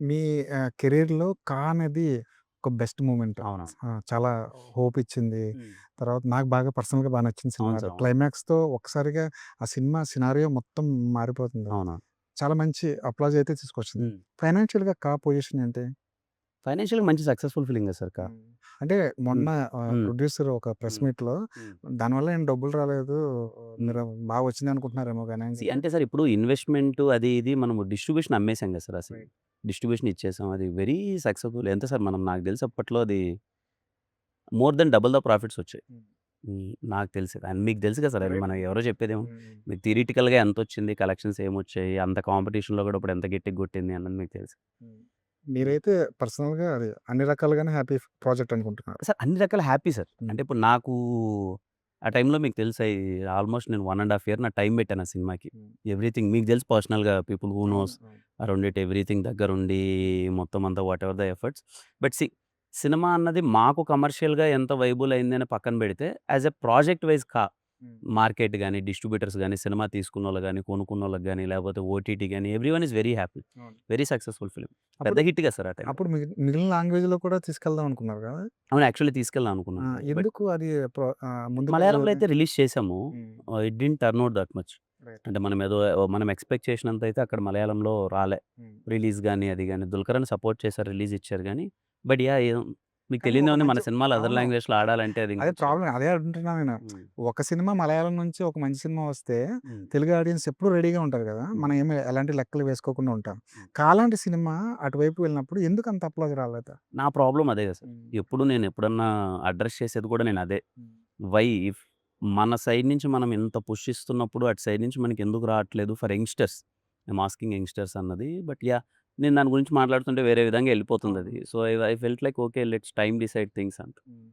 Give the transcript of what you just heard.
మీ కెరియర్‌లో 'కా' అనేది ఒక బెస్ట్ మూమెంట్. అవునవును. చాలా హోప్ ఇచ్చింది. హ్మ్. తర్వాత నాకు బాగా పర్సనల్‌గా నచ్చిన సినిమా అవును అది. సార్. అవును. క్లైమాక్స్‌తో ఒక్కసారిగా ఆ సినిమా సినారియో మొత్తం మారిపోతుందది. అవునవును. చాలా మంచి అప్లాజ్ అయితే తీసుకొచ్చింది. హ్మ్. ఫైనాన్షియల్‌గా 'కా' పొజిషన్ ఏంటి? ఫైనాన్షియల్‌గా మంచి సక్సెస్‌ఫుల్ ఫిల్లింగే సార్ 'కా'. హ్మ్. అంటే మొన్న హ్మ్. హ్మ్. ప్రొడ్యూసర్ ఒక ప్రెస్ హ్మ్. మీట్‌లో హ్మ్. దానివల్ల ఏం డబ్బులు రాలేదు. హ్మ్. మీరు బాగా వచ్చిందనుకుంటున్నారేమో గాని అని చెప్పి. అంటే సార్ ఇప్పుడు ఇన్వెస్ట్‌మెంట్ అది ఇది మనము డిస్ట్రిబ్యూషన్ అమ్మేసాం కదా సార్ ఆ సినిమా. రైట్. డిస్ట్రిబ్యూషన్ ఇచ్చేసాం. అది వెరీ సక్సెస్‌ఫుల్. ఎంత సార్ నాకు తెలిసి అప్పట్లో అది more than double the profits వచ్చాయి. హ్మ్. నాకు తెలిసి. అండ్ మీకు తెలుసు కదా సార్ అది రైట్. మనం ఎవరో చెప్పేదేముంది. హ్మ్. మీకు థియరిటికల్‌గా ఎంతొచ్చింది, కలెక్షన్స్ ఏమొచ్చాయి, అంత కాంపిటీషన్‌లో కూడా ఇప్పుడు ఎంత గట్టిగా కొట్టింది అన్నది మీకు తెలుసు. హ్మ్. హ్మ్. మీరైతే పర్సనల్‌గా అది అన్ని రకాలుగానే హ్యాపీ ప్రాజెక్ట్ అనుకుంటున్నారు. సార్ అన్ని రకాల హ్యాపీ సార్. హ్మ్. అంటే ఇప్పుడు నాకు ఆ టైంలో మీకు తెలుసా ఆల్మోస్ట్ నేను 1 ½ ఇయర్ నా టైం పెట్టాను ఆ సినిమాకి. హ్మ్. ఎవ్రీథింగ్ మీకు తెలుసు పర్సనల్‌గా పీపుల్ హూ అవును. నోస్ అవును. ఆ రెండిటి ఎవ్రీథింగ్ దగ్గరుండి మొత్తం అంతా what ever the efforts. But cinema అన్నది మాకు కమర్షియల్‌గా ఎంత వైబుల్ అయిందని పక్కన పెడితే యాస్ ఎ ప్రాజెక్ట్ వైస్ హ్మ్. మార్కెట్ గాని, డిస్ట్రిబ్యూటర్స్ గాని, సినిమా తీసుకున్నోళ్ళు గాని, కొనుక్కున్నోళ్ళకి గాని, లేకపోతే ఓటీటీ గాని ఎవ్రీవన్ ఈస్ వెరీ హ్యాపీ. అవును. Very successful film. పెద్ద అప్పుడు హిట్ కదా సార్ ఆ టైంలో. అప్పుడు మిగిలిన లాంగ్వేజ్‌లో కూడా తీసుకెళ్దాం అనుకున్నారు గదా! అవును. యాక్చువల్లీ తీసుకెళ్దాం ఆ! అనుకున్నాను. బట్ ఎందుకు అది మలయాళంలో ముందుకెళ్ళలేదే? అయితే రిలీజ్ చేసాము. హ్మ్. It didn't turn out that much. Right. అంటే మనం ఎక్స్‌పెక్ట్ చేసినంత అయితే అక్కడ మలయాళంలో రాలే. హ్మ్. రిలీజ్ గాని, అది గాని 'దుల్కర్' అని సపోర్ట్ చేశారు. రిలీజ్ ఇచ్చారు గానీ, బట్ యాహ్! మీకు కానీ ఒక తెలియనిదేముంది మన మంచి సినిమాలు అదర్ అవును. లాంగ్వేజ్‌లో ఆడాలంటే అది అదే ఇంకొంచెం ప్రాబ్లమ్. అదే అంటున్నాను నేను. హ్మ్. ఒక సినిమా మలయాళం నుంచి ఒక మంచి సినిమా వస్తే హ్మ్. తెలుగు ఆడియన్స్ ఎప్పుడు రెడీగా ఉంటారు గదా! హ్మ్. మనం ఏమి ఎలాంటి లెక్కలు వేసుకోకుండా ఉంటాం. హ్మ్. 'కాలాంటి' సినిమా అటువైపు వెళ్ళినప్పుడు ఎందుకు అంత అప్లాజ్ రాలేదు? నా ప్రాబ్లమ్ అదే కదా సార్. హ్మ్. నేను ఎప్పుడన్నా అడ్రెస్ చేసేది కూడా నేనదే. హ్మ్. వై ఇఫ్ మన సైడ్ నుంచి మనం ఇంత పుష్ ఇస్తున్నప్పుడు అటు సైడ్ నుంచి మనకెందుకు రావట్లేదు for youngsters. I'm asking youngsters అన్నది. But yeah! నేను దాని గురించి మాట్లాడుతుంటే వేరే విధంగా ఎళ్ళిపోతుందది. అవును. So, I felt like okay let's time decide things అంట. హ్మ్.